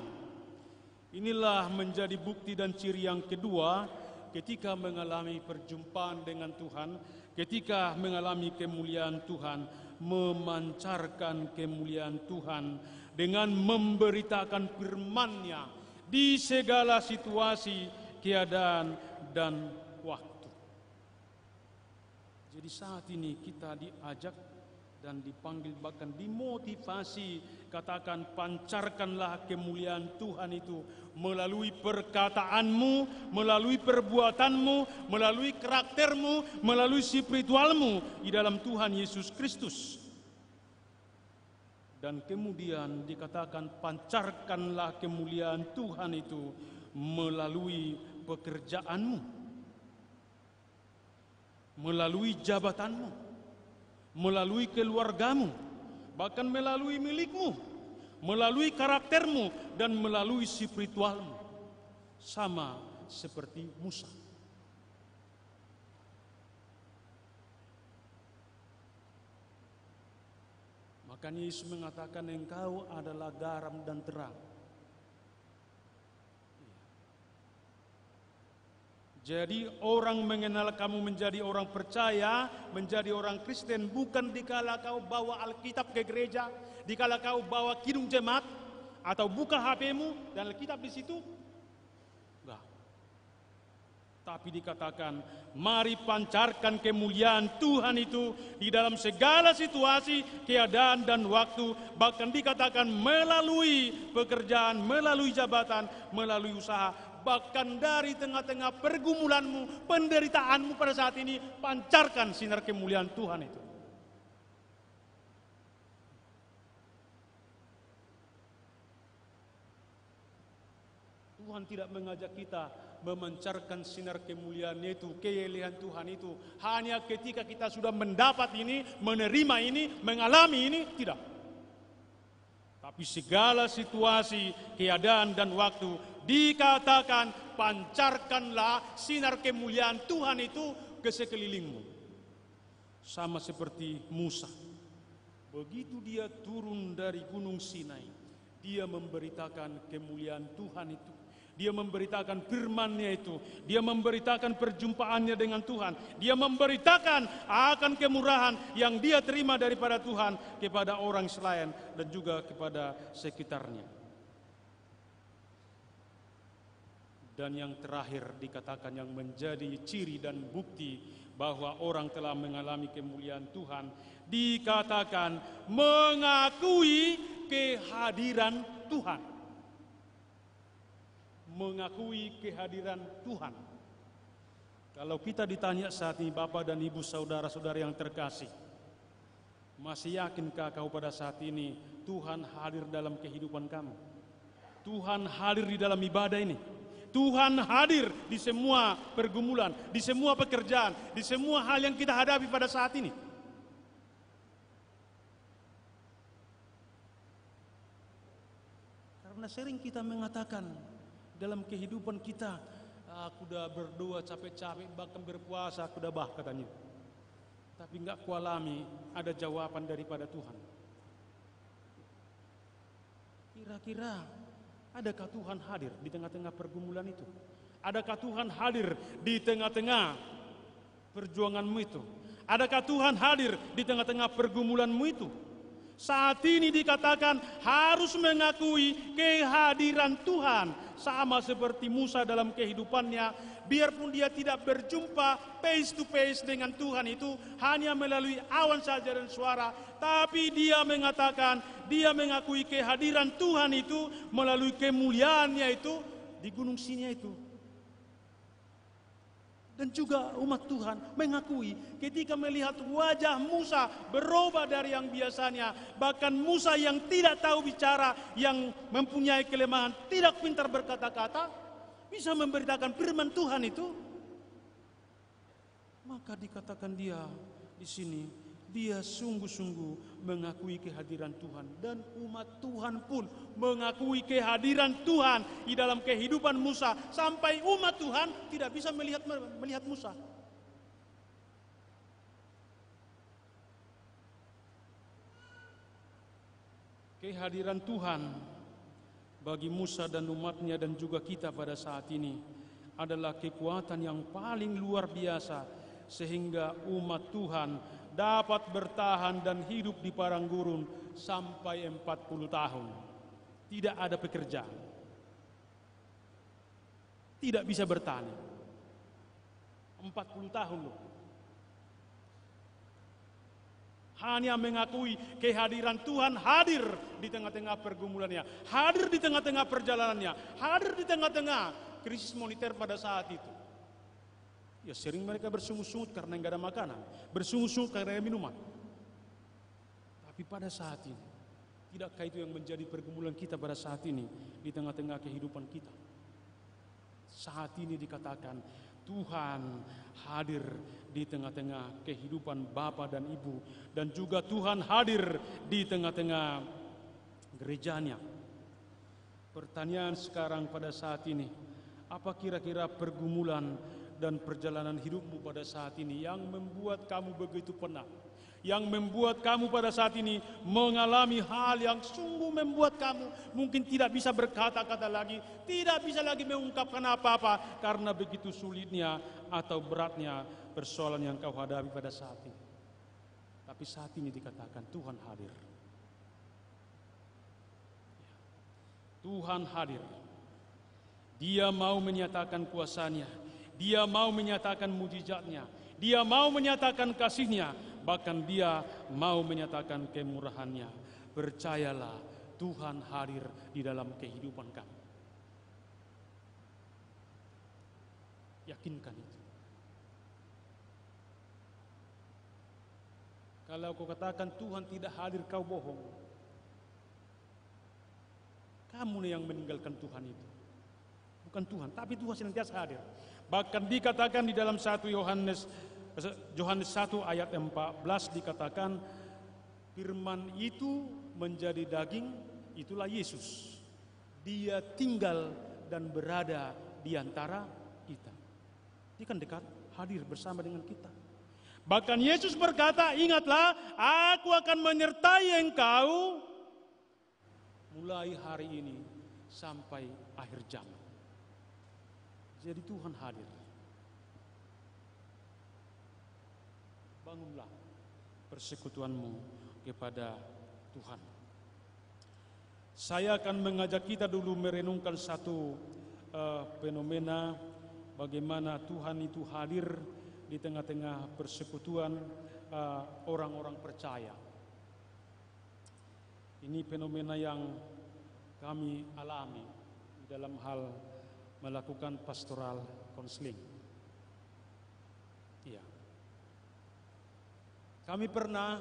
Speaker 3: Inilah menjadi bukti dan ciri yang kedua ketika mengalami perjumpaan dengan Tuhan, ketika mengalami kemuliaan Tuhan, memancarkan kemuliaan Tuhan dengan memberitakan firman-Nya di segala situasi, keadaan, dan waktu. Jadi saat ini kita diajak dan dipanggil, bahkan dimotivasi, katakan pancarkanlah kemuliaan Tuhan itu melalui perkataanmu, melalui perbuatanmu, melalui karaktermu, melalui spiritualmu di dalam Tuhan Yesus Kristus. Dan kemudian dikatakan pancarkanlah kemuliaan Tuhan itu melalui pekerjaanmu, melalui jabatanmu, melalui keluargamu, bahkan melalui milikmu, melalui karaktermu, dan melalui spiritualmu. Sama seperti Musa. Makanya Yesus mengatakan engkau adalah garam dan terang. Jadi orang mengenal kamu menjadi orang percaya, menjadi orang Kristen bukan dikala kau bawa Alkitab ke gereja, dikala kau bawa kidung jemaat atau buka HP-mu dan Alkitab di situ. Enggak. Tapi dikatakan, mari pancarkan kemuliaan Tuhan itu di dalam segala situasi, keadaan dan waktu, bahkan dikatakan melalui pekerjaan, melalui jabatan, melalui usaha. Bahkan dari tengah-tengah pergumulanmu, penderitaanmu pada saat ini, pancarkan sinar kemuliaan Tuhan itu. Tuhan tidak mengajak kita memancarkan sinar kemuliaan itu, keelihan Tuhan itu hanya ketika kita sudah mendapat ini, menerima ini, mengalami ini, tidak. Tapi segala situasi, keadaan dan waktu dikatakan pancarkanlah sinar kemuliaan Tuhan itu ke sekelilingmu. Sama seperti Musa. Begitu dia turun dari Gunung Sinai, dia memberitakan kemuliaan Tuhan itu. Dia memberitakan firman-Nya itu. Dia memberitakan perjumpaannya dengan Tuhan. Dia memberitakan akan kemurahan yang dia terima daripada Tuhan kepada orang selain dan juga kepada sekitarnya. Dan yang terakhir dikatakan yang menjadi ciri dan bukti bahwa orang telah mengalami kemuliaan Tuhan, dikatakan mengakui kehadiran Tuhan. Mengakui kehadiran Tuhan. Kalau kita ditanya saat ini Bapak dan Ibu saudara-saudara yang terkasih, masih yakinkah kau pada saat ini Tuhan hadir dalam kehidupan kamu? Tuhan hadir di dalam ibadah ini. Tuhan hadir di semua pergumulan, di semua pekerjaan, di semua hal yang kita hadapi pada saat ini. Karena sering kita mengatakan dalam kehidupan kita, aku udah berdoa capek-capek, bahkan berpuasa, aku udah katanya. Tapi enggak kualami ada jawaban daripada Tuhan. Kira-kira adakah Tuhan hadir di tengah-tengah pergumulan itu? Adakah Tuhan hadir di tengah-tengah perjuanganmu itu? Adakah Tuhan hadir di tengah-tengah pergumulanmu itu? Saat ini dikatakan harus mengakui kehadiran Tuhan. Sama seperti Musa dalam kehidupannya, biarpun dia tidak berjumpa face to face dengan Tuhan itu, hanya melalui awan saja dan suara, tapi dia mengatakan, dia mengakui kehadiran Tuhan itu melalui kemuliaannya itu di Gunung Sinai itu. Dan juga umat Tuhan mengakui ketika melihat wajah Musa berubah dari yang biasanya. Bahkan Musa yang tidak tahu bicara, yang mempunyai kelemahan, tidak pintar berkata-kata, bisa memberitakan firman Tuhan itu. Maka dikatakan dia di sini, dia sungguh-sungguh mengakui kehadiran Tuhan. Dan umat Tuhan pun mengakui kehadiran Tuhan di dalam kehidupan Musa. Sampai umat Tuhan tidak bisa melihat Musa. Kehadiran Tuhan bagi Musa dan umatnya dan juga kita pada saat ini adalah kekuatan yang paling luar biasa. Sehingga umat Tuhan dapat bertahan dan hidup di padang gurun sampai 40 tahun. Tidak ada pekerjaan. Tidak bisa bertani. 40 tahun loh. Hanya mengakui kehadiran Tuhan hadir di tengah-tengah pergumulannya. Hadir di tengah-tengah perjalanannya. Hadir di tengah-tengah krisis moneter pada saat itu. Ya sering mereka bersungut-sungut karena enggak ada makanan, bersungut-sungut karena ada minuman. Tapi pada saat ini, tidakkah itu yang menjadi pergumulan kita pada saat ini di tengah-tengah kehidupan kita? Saat ini dikatakan Tuhan hadir di tengah-tengah kehidupan Bapa dan Ibu, dan juga Tuhan hadir di tengah-tengah gerejanya. Pertanyaan sekarang pada saat ini, apa kira-kira pergumulan dan perjalanan hidupmu pada saat ini yang membuat kamu begitu penat, yang membuat kamu pada saat ini mengalami hal yang sungguh membuat kamu mungkin tidak bisa berkata-kata lagi, tidak bisa lagi mengungkapkan apa-apa karena begitu sulitnya atau beratnya persoalan yang kau hadapi pada saat ini. Tapi saat ini dikatakan Tuhan hadir. Tuhan hadir. Dia mau menyatakan kuasanya. Dia mau menyatakan mujizatnya, dia mau menyatakan kasihnya, bahkan dia mau menyatakan kemurahannya. Percayalah, Tuhan hadir di dalam kehidupan kamu. Yakinkan itu. Kalau kau katakan Tuhan tidak hadir, kau bohong. Kamu yang meninggalkan Tuhan itu. Bukan Tuhan, tapi Tuhan senantiasa hadir. Bahkan dikatakan di dalam 1 Yohanes 1 ayat 14 dikatakan firman itu menjadi daging, itulah Yesus. Dia tinggal dan berada di antara kita. Dia kan dekat, hadir bersama dengan kita. Bahkan Yesus berkata, ingatlah, aku akan menyertai engkau mulai hari ini sampai akhir zaman. Jadi Tuhan hadir. Bangunlah persekutuanmu kepada Tuhan. Saya akan mengajak kita dulu merenungkan satu fenomena bagaimana Tuhan itu hadir di tengah-tengah persekutuan orang-orang percaya. Ini fenomena yang kami alami dalam hal melakukan pastoral konseling. Iya. Kami pernah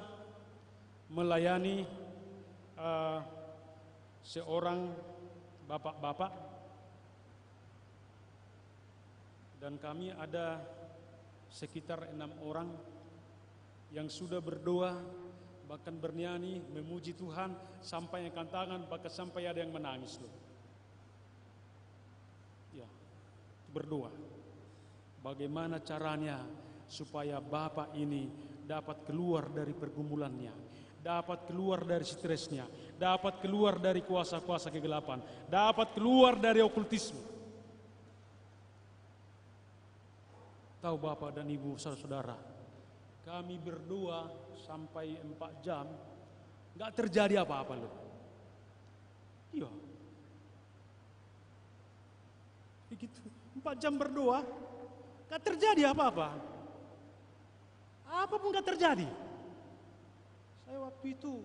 Speaker 3: melayani seorang bapak-bapak, dan kami ada sekitar 6 orang yang sudah berdoa, bahkan bernyanyi, memuji Tuhan, sampai angkat tangan, bahkan sampai ada yang menangis loh. berdoa. Bagaimana caranya supaya Bapak ini dapat keluar dari pergumulannya, dapat keluar dari stresnya, dapat keluar dari kuasa-kuasa kegelapan, dapat keluar dari okultisme. Tahu Bapak dan Ibu saudara-saudara, kami berdoa sampai 4 jam, gak terjadi apa-apa loh. Iya. Begitu, 4 jam berdoa, gak terjadi apa-apa. Apapun gak terjadi. Saya waktu itu,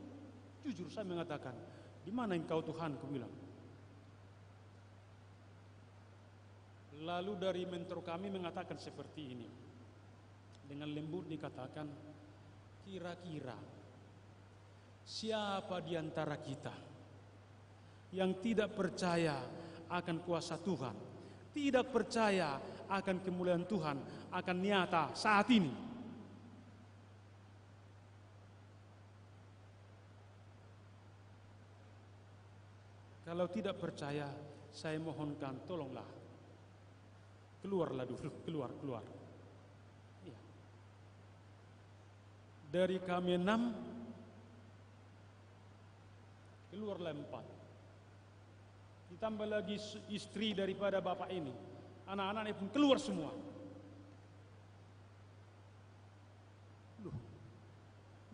Speaker 3: jujur saya mengatakan, di mana engkau Tuhan, aku bilang. Lalu dari mentor kami mengatakan seperti ini. Dengan lembut dikatakan, kira-kira siapa di antara kita yang tidak percaya akan kuasa Tuhan, tidak percaya akan kemuliaan Tuhan, akan nyata saat ini. Kalau tidak percaya, saya mohonkan tolonglah, keluarlah dulu, keluar. Ya. Dari kami 6, keluarlah 4. Ditambah lagi istri daripada bapak ini, anak-anaknya pun keluar semua. Loh,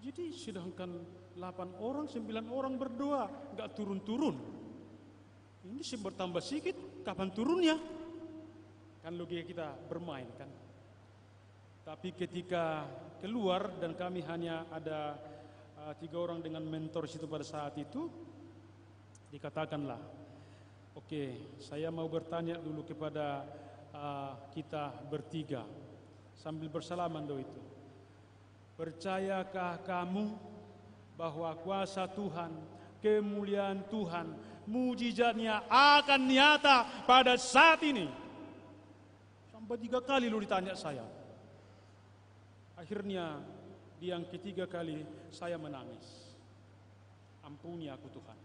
Speaker 3: jadi sedangkan 8 orang, 9 orang berdoa, gak turun-turun. Ini sih bertambah sedikit, kapan turunnya? Kan logika kita bermain kan. Tapi ketika keluar dan kami hanya ada 3 orang dengan mentor situ pada saat itu, dikatakanlah, oke, saya mau bertanya dulu kepada kita bertiga sambil bersalaman do itu. Percayakah kamu bahwa kuasa Tuhan, kemuliaan Tuhan, mujizatnya akan nyata pada saat ini? Sampai 3 kali lu ditanya saya. Akhirnya di yang ketiga kali saya menangis. Ampuni aku Tuhan.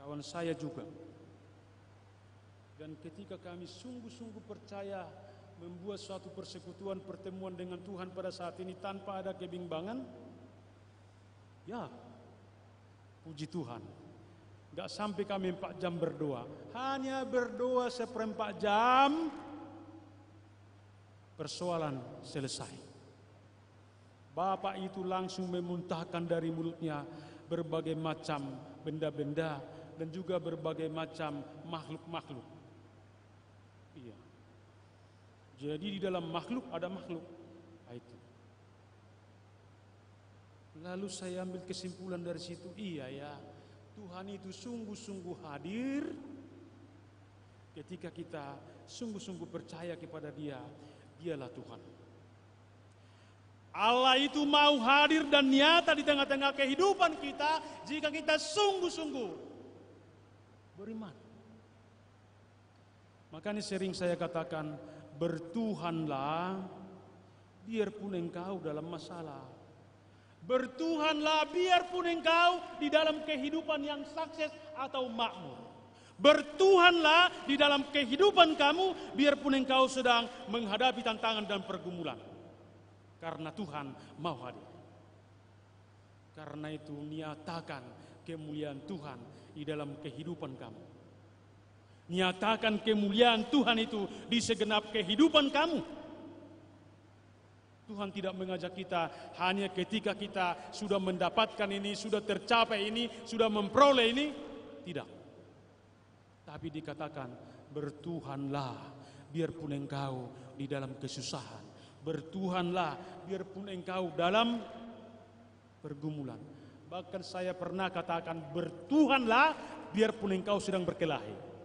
Speaker 3: Kawan saya juga. Dan ketika kami sungguh-sungguh percaya membuat suatu persekutuan pertemuan dengan Tuhan pada saat ini tanpa ada kebimbangan, ya, puji Tuhan. Gak sampai kami 4 jam berdoa, hanya berdoa 1/4 jam, persoalan selesai. Bapak itu langsung memuntahkan dari mulutnya berbagai macam benda-benda dan juga berbagai macam makhluk-makhluk. Iya. Jadi di dalam makhluk ada makhluk. Nah, itu. Lalu saya ambil kesimpulan dari situ, iya ya, Tuhan itu sungguh-sungguh hadir ketika kita sungguh-sungguh percaya kepada Dia. Dialah Tuhan. Allah itu mau hadir dan nyata di tengah-tengah kehidupan kita jika kita sungguh-sungguh beriman. Makanya sering saya katakan, bertuhanlah biarpun engkau dalam masalah. Bertuhanlah biarpun engkau di dalam kehidupan yang sukses atau makmur. Bertuhanlah di dalam kehidupan kamu biarpun engkau sedang menghadapi tantangan dan pergumulan. Karena Tuhan mau hadir. Karena itu nyatakan kemuliaan Tuhan di dalam kehidupan kamu. Nyatakan kemuliaan Tuhan itu di segenap kehidupan kamu. Tuhan tidak mengajak kita hanya ketika kita sudah mendapatkan ini, sudah tercapai ini, sudah memperoleh ini. Tidak. Tapi dikatakan, bertuhanlah biarpun engkau di dalam kesusahan. Bertuhanlah biarpun engkau dalam pergumulan. Bahkan saya pernah katakan, bertuhanlah biarpun engkau sedang berkelahi.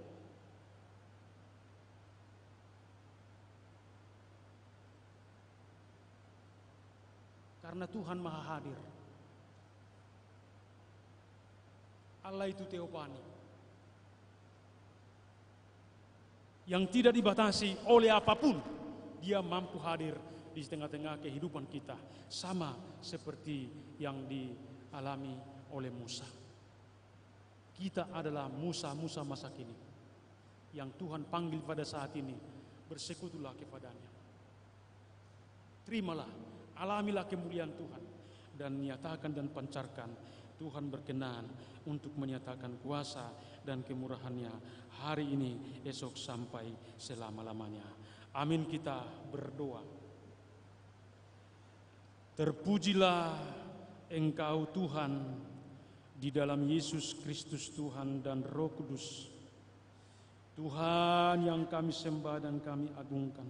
Speaker 3: Karena Tuhan Maha Hadir. Allah itu Teopani. Yang tidak dibatasi oleh apapun. Dia mampu hadir di tengah-tengah kehidupan kita. Sama seperti yang dialami oleh Musa. Kita adalah Musa-Musa masa kini yang Tuhan panggil pada saat ini, bersekutulah kepadanya. Terimalah, alamilah kemuliaan Tuhan, dan nyatakan dan pancarkan. Tuhan berkenan untuk menyatakan kuasa dan kemurahannya hari ini, esok, sampai selama-lamanya. Amin. Kita berdoa. Terpujilah Engkau Tuhan di dalam Yesus Kristus Tuhan dan Roh Kudus, Tuhan yang kami sembah dan kami agungkan.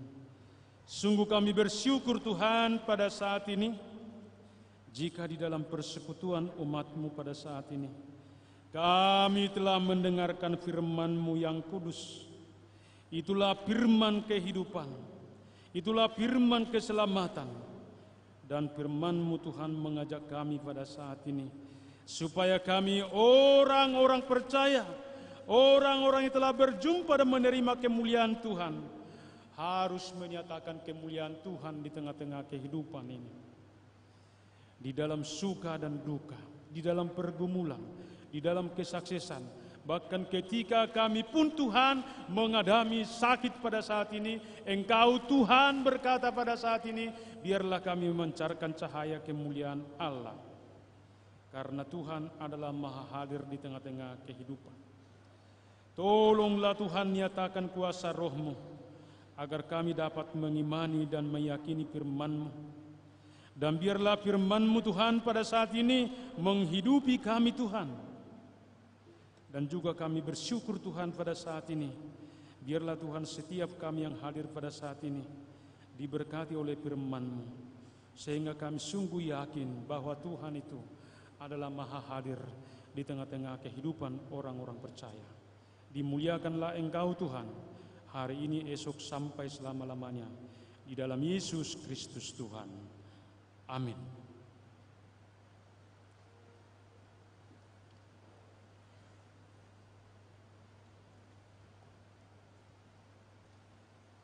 Speaker 3: Sungguh kami bersyukur Tuhan pada saat ini, jika di dalam persekutuan umat-Mu pada saat ini, kami telah mendengarkan firman-Mu yang kudus. Itulah firman kehidupan, itulah firman keselamatan, dan firman-Mu Tuhan mengajak kami pada saat ini, supaya kami orang-orang percaya, orang-orang yang telah berjumpa dan menerima kemuliaan Tuhan, harus menyatakan kemuliaan Tuhan di tengah-tengah kehidupan ini. Di dalam suka dan duka, di dalam pergumulan, di dalam kesuksesan, bahkan ketika kami pun Tuhan mengalami sakit pada saat ini, Engkau Tuhan berkata pada saat ini, biarlah kami memancarkan cahaya kemuliaan Allah. Karena Tuhan adalah maha hadir di tengah-tengah kehidupan. Tolonglah Tuhan nyatakan kuasa Roh-Mu, agar kami dapat mengimani dan meyakini firman-Mu. Dan biarlah firman-Mu Tuhan pada saat ini menghidupi kami Tuhan. Dan juga kami bersyukur Tuhan pada saat ini, biarlah Tuhan setiap kami yang hadir pada saat ini diberkati oleh firman-Mu, sehingga kami sungguh yakin bahwa Tuhan itu adalah maha hadir di tengah-tengah kehidupan orang-orang percaya. Dimuliakanlah Engkau Tuhan, hari ini, esok, sampai selama-lamanya, di dalam Yesus Kristus Tuhan. Amin.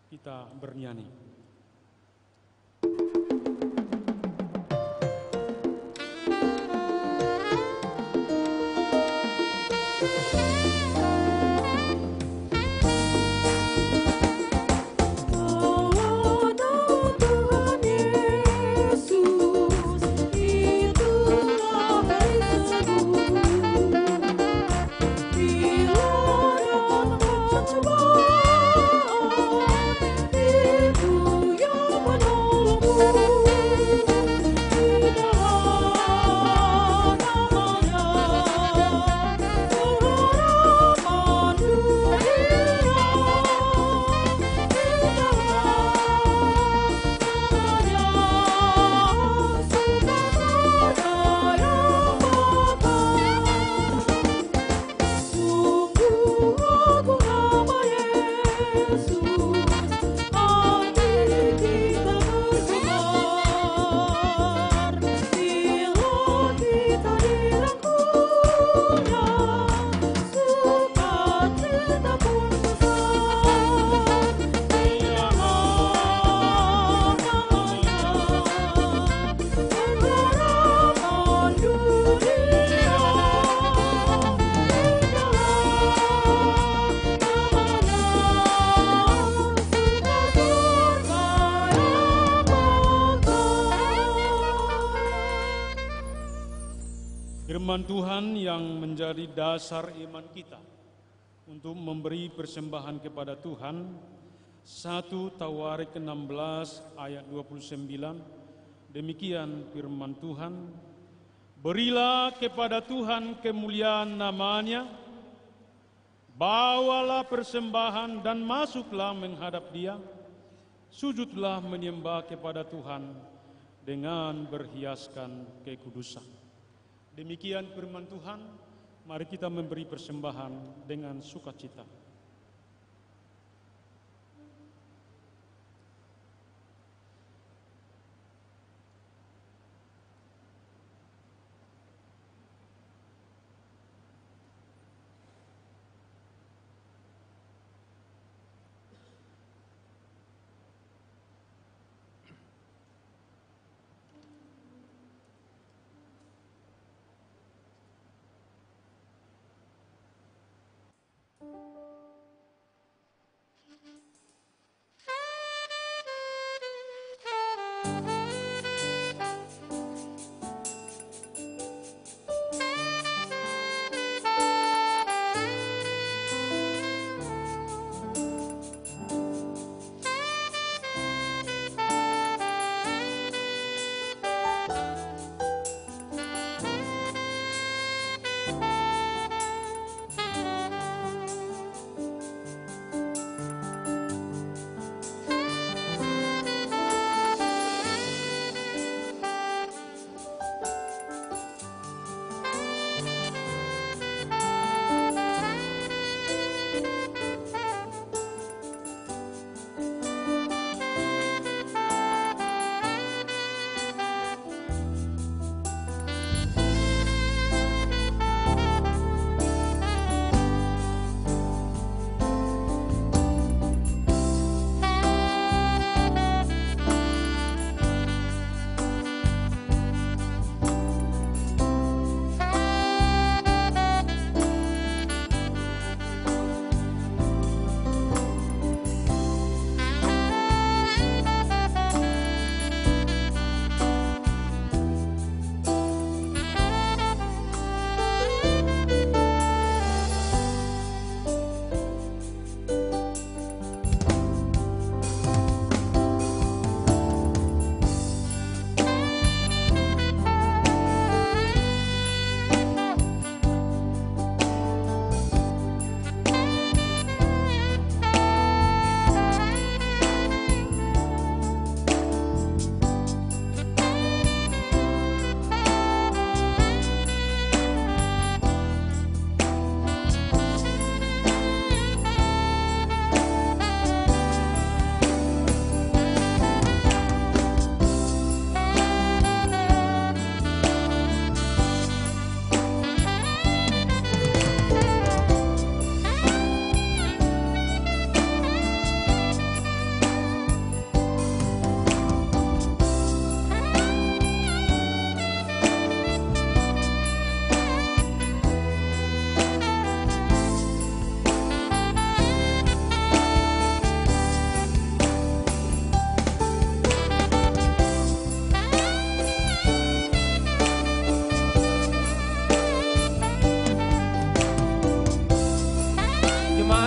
Speaker 3: Kita bernyanyi. Firman Tuhan yang menjadi dasar iman kita untuk memberi persembahan kepada Tuhan, 1 Tawarik 16 ayat 29, demikian firman Tuhan, berilah kepada Tuhan kemuliaan namanya, bawalah persembahan dan masuklah menghadap Dia, sujudlah menyembah kepada Tuhan dengan berhiaskan kekudusan. Demikian firman Tuhan, mari kita memberi persembahan dengan sukacita.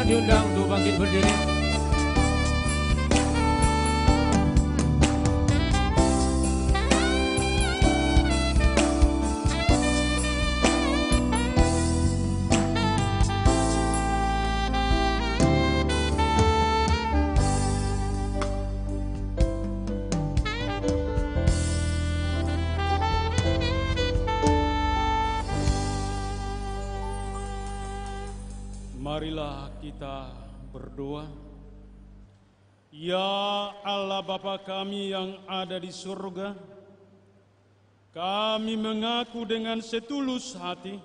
Speaker 1: diundang untuk bangkit berdiri.
Speaker 3: Marilah kita berdoa. Ya Allah Bapa kami yang ada di surga, kami mengaku dengan setulus hati,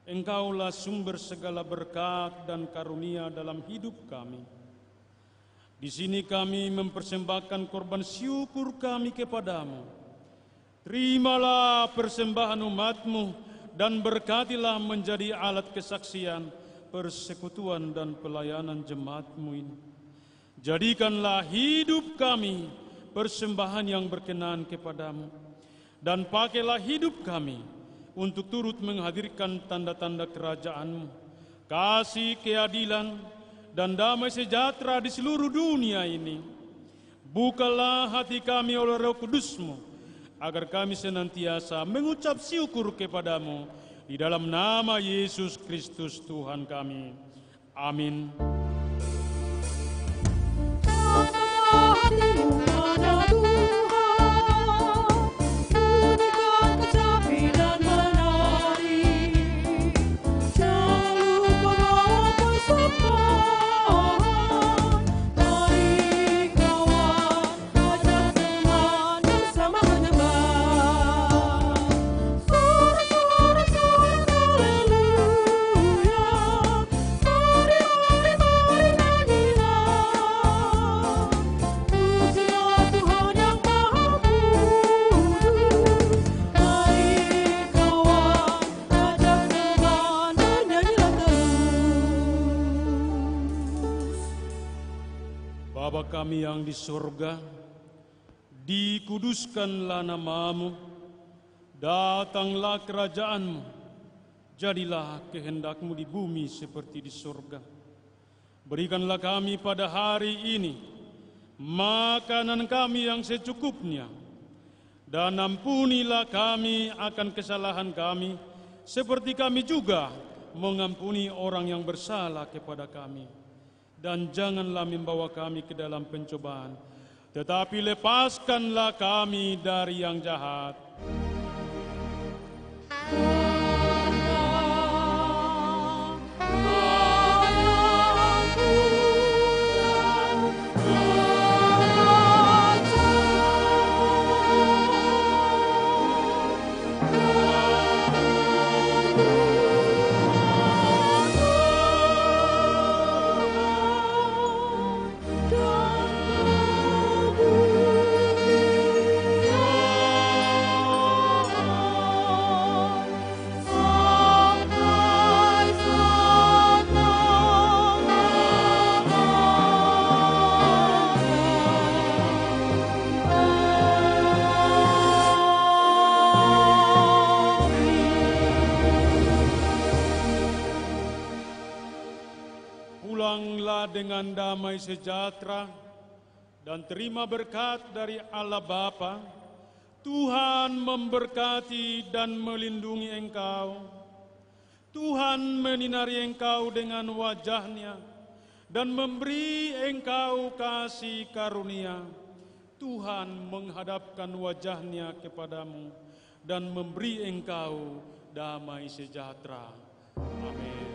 Speaker 3: Engkaulah sumber segala berkat dan karunia dalam hidup kami. Di sini kami mempersembahkan korban syukur kami kepadamu. Terimalah persembahan umat-Mu dan berkatilah menjadi alat kesaksian, persekutuan dan pelayanan jemaat-Mu ini. Jadikanlah hidup kami persembahan yang berkenan kepadamu, dan pakailah hidup kami untuk turut menghadirkan tanda-tanda kerajaan-Mu, kasih, keadilan, dan damai sejahtera di seluruh dunia ini. Bukalah hati kami oleh Roh Kudus-Mu, agar kami senantiasa mengucap syukur kepadamu, di dalam nama Yesus Kristus Tuhan kami. Amin. Bapa kami yang di surga, dikuduskanlah namamu, datanglah kerajaanmu, jadilah kehendakmu di bumi seperti di surga. Berikanlah kami pada hari ini makanan kami yang secukupnya, dan ampunilah kami akan kesalahan kami, seperti kami juga mengampuni orang yang bersalah kepada kami. Dan janganlah membawa kami ke dalam pencobaan, tetapi lepaskanlah kami dari yang jahat. Pulanglah dengan damai sejahtera dan terima berkat dari Allah Bapa. Tuhan memberkati dan melindungi engkau. Tuhan menyinari engkau dengan wajah-Nya dan memberi engkau kasih karunia. Tuhan menghadapkan wajah-Nya kepadamu dan memberi engkau damai sejahtera. Amin.